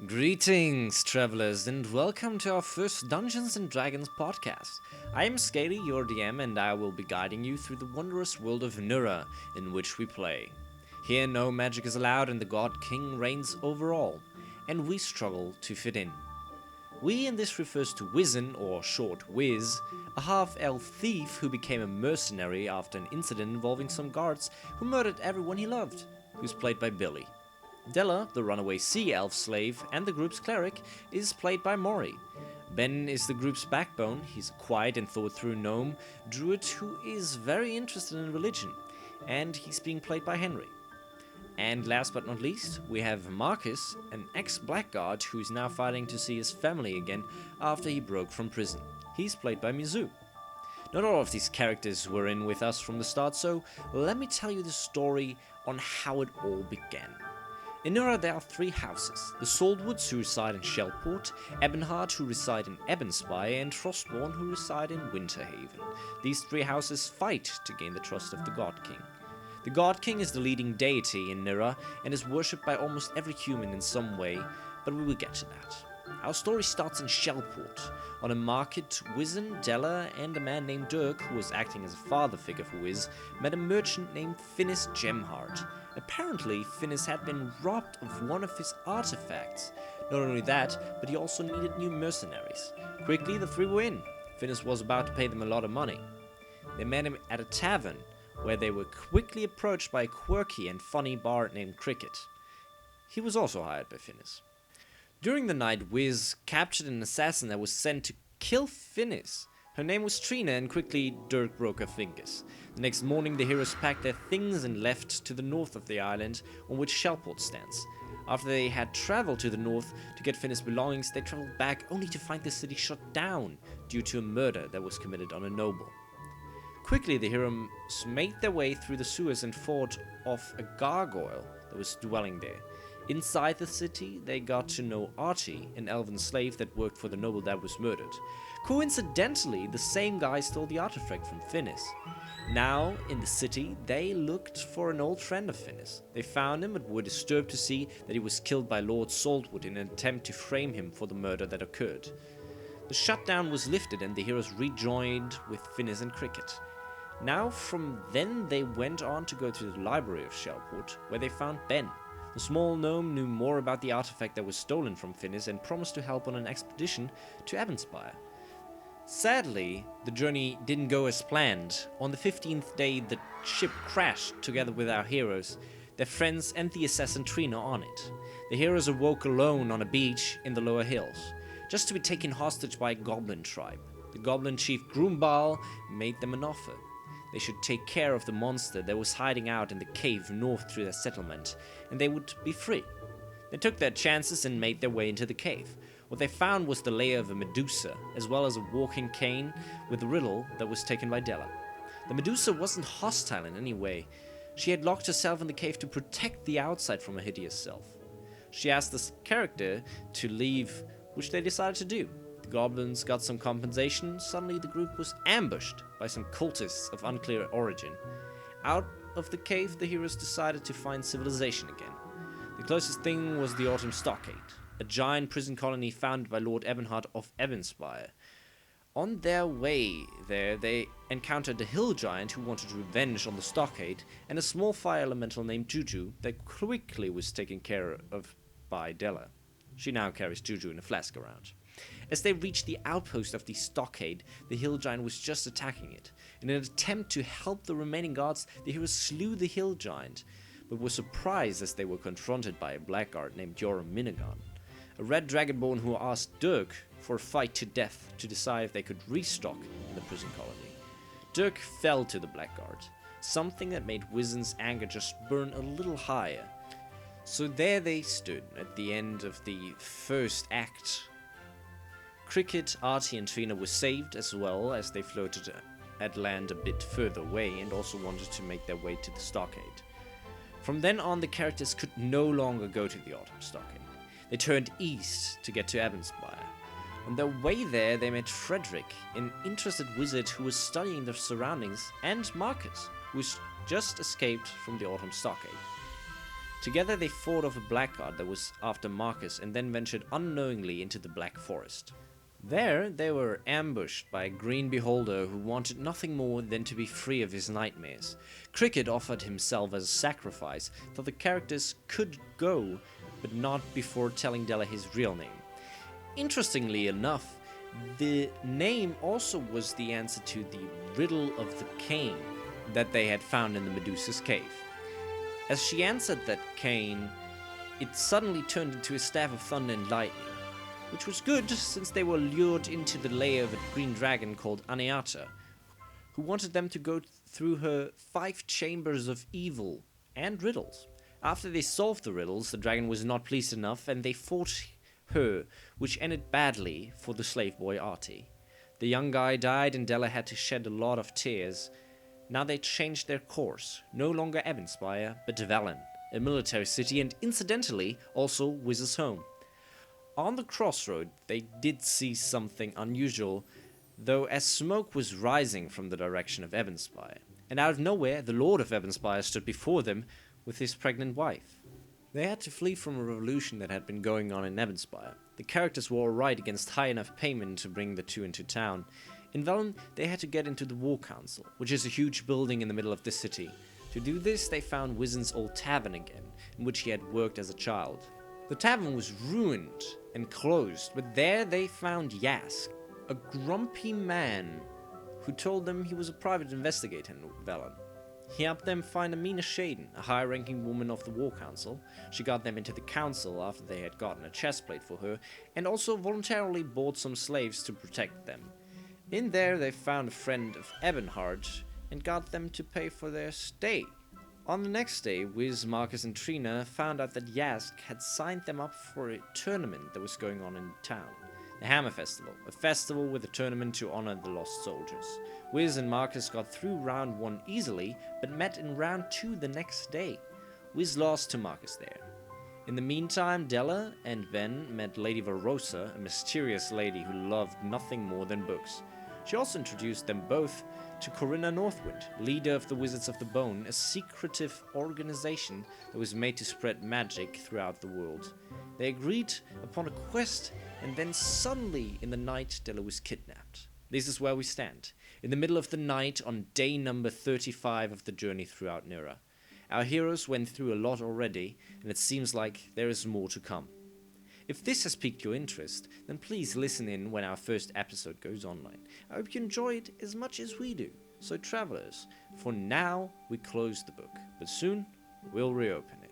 Greetings, travelers, and welcome to our first Dungeons and Dragons podcast. I am Scaly, your DM, and I will be guiding you through the wondrous world of Nyra, in which we play. Here, no magic is allowed, and the God King reigns over all, and we struggle to fit in. We, and this refers to Wizen, or short Wiz, a half-elf thief who became a mercenary after an incident involving some guards who murdered everyone he loved, who's played by Billy. Della, the runaway sea elf slave and the group's cleric, is played by Maury. Ben is the group's backbone. He's a quiet and thought-through gnome druid who is very interested in religion, and he's being played by Henry. And last but not least, we have Marcus, an ex-blackguard who is now fighting to see his family again after he broke from prison. He's played by Mizu. Not all of these characters were in with us from the start, so let me tell you the story on how it all began. In Nyra there are three houses, the Saltwoods who reside in Shellport, Ebonheart who reside in Ebonspire, and Frostborn who reside in Winterhaven. These three houses fight to gain the trust of the God King. The God King is the leading deity in Nyra and is worshipped by almost every human in some way, but we will get to that. Our story starts in Shellport. On a market, Wizen, Della, and a man named Dirk, who was acting as a father figure for Wiz, met a merchant named Finnis Gemheart. Apparently, Finnis had been robbed of one of his artifacts. Not only that, but he also needed new mercenaries. Quickly, the three were in. Finnis was about to pay them a lot of money. They met him at a tavern, where they were quickly approached by a quirky and funny bard named Cricket. He was also hired by Finnis. During the night, Wiz captured an assassin that was sent to kill Finnis. Her name was Trina, and quickly Dirk broke her fingers. The next morning, the heroes packed their things and left to the north of the island on which Shellport stands. After they had traveled to the north to get Finnis' belongings, they traveled back only to find the city shut down due to a murder that was committed on a noble. Quickly, the heroes made their way through the sewers and fought off a gargoyle that was dwelling there. Inside the city, they got to know Archie, an elven slave that worked for the noble that was murdered. Coincidentally, the same guy stole the artifact from Finnis. Now, in the city, they looked for an old friend of Finnis. They found him but were disturbed to see that he was killed by Lord Saltwood in an attempt to frame him for the murder that occurred. The shutdown was lifted and the heroes rejoined with Finnis and Cricket. Now, from then, they went on to go to the library of Shellport, where they found Ben. The small gnome knew more about the artifact that was stolen from Finnis and promised to help on an expedition to Ebonspire. Sadly, the journey didn't go as planned. On the 15th day, the ship crashed together with our heroes, their friends and the assassin Trina on it. The heroes awoke alone on a beach in the lower hills, just to be taken hostage by a goblin tribe. The goblin chief Groomball made them an offer. They should take care of the monster that was hiding out in the cave north through their settlement, and they would be free. They took their chances and made their way into the cave. What they found was the lair of a Medusa, as well as a walking cane with a riddle that was taken by Della. The Medusa wasn't hostile in any way. She had locked herself in the cave to protect the outside from her hideous self. She asked this character to leave, which they decided to do. The goblins got some compensation. Suddenly the group was ambushed by some cultists of unclear origin. Out of the cave, the heroes decided to find civilization again. The closest thing was the Autumn Stockade, a giant prison colony founded by Lord Ebonheart of Ebonspire. On their way there, they encountered a hill giant who wanted revenge on the stockade, and a small fire elemental named Juju that quickly was taken care of by Della. She now carries Juju in a flask around. As they reached the outpost of the stockade, the hill giant was just attacking it. In an attempt to help the remaining guards, the heroes slew the hill giant, but were surprised as they were confronted by a blackguard named Joram Minigan, a red dragonborn who asked Dirk for a fight to death to decide if they could restock in the prison colony. Dirk fell to the blackguard, something that made Wizen's anger just burn a little higher. So there they stood at the end of the first act. Cricket, Artie and Trina were saved, as well as they floated at land a bit further away and also wanted to make their way to the stockade. From then on, the characters could no longer go to the Autumn Stockade. They turned east to get to Ebonspire. On their way there, they met Frederick, an interested wizard who was studying the surroundings, and Marcus, who was just escaped from the Autumn Stockade. Together they fought off a blackguard that was after Marcus and then ventured unknowingly into the Black Forest. There, they were ambushed by a green beholder who wanted nothing more than to be free of his nightmares. Cricket offered himself as a sacrifice, though the characters could go, but not before telling Della his real name. Interestingly enough, the name also was the answer to the riddle of the cane that they had found in the Medusa's cave. As she answered that cane, it suddenly turned into a staff of thunder and lightning, which was good since they were lured into the lair of a green dragon called Aneata, who wanted them to go through her 5 chambers of evil and riddles. After they solved the riddles, the dragon was not pleased enough and they fought her, which ended badly for the slave boy Artie. The young guy died and Della had to shed a lot of tears. Now they changed their course, no longer Evanspire, but Velen, a military city and incidentally also Wiz's home. On the crossroad, they did see something unusual, though, as smoke was rising from the direction of Evanspire, and out of nowhere the Lord of Evanspire stood before them with his pregnant wife. They had to flee from a revolution that had been going on in Evanspire. The characters were alright against high enough payment to bring the two into town. In Velen, they had to get into the War Council, which is a huge building in the middle of the city. To do this, they found Wizen's old tavern again, in which he had worked as a child. The tavern was ruined and closed, but there they found Yask, a grumpy man who told them he was a private investigator in Velen. He helped them find Amina Shaden, a high-ranking woman of the War Council. She got them into the council after they had gotten a chestplate for her, and also voluntarily bought some slaves to protect them. In there they found a friend of Ebenhard and got them to pay for their stay. On the next day, Wiz, Marcus and Trina found out that Yask had signed them up for a tournament that was going on in town. The Hammer Festival, a festival with a tournament to honor the lost soldiers. Wiz and Marcus got through round 1 easily, but met in round 2 the next day. Wiz lost to Marcus there. In the meantime, Della and Ben met Lady Varosa, a mysterious lady who loved nothing more than books. She also introduced them both to Corinna Northwind, leader of the Wizards of the Bone, a secretive organization that was made to spread magic throughout the world. They agreed upon a quest, and then suddenly in the night Della was kidnapped. This is where we stand, in the middle of the night on day number 35 of the journey throughout Nyra. Our heroes went through a lot already, and it seems like there is more to come. If this has piqued your interest, then please listen in when our first episode goes online. I hope you enjoy it as much as we do. So travelers, for now we close the book, but soon we'll reopen it.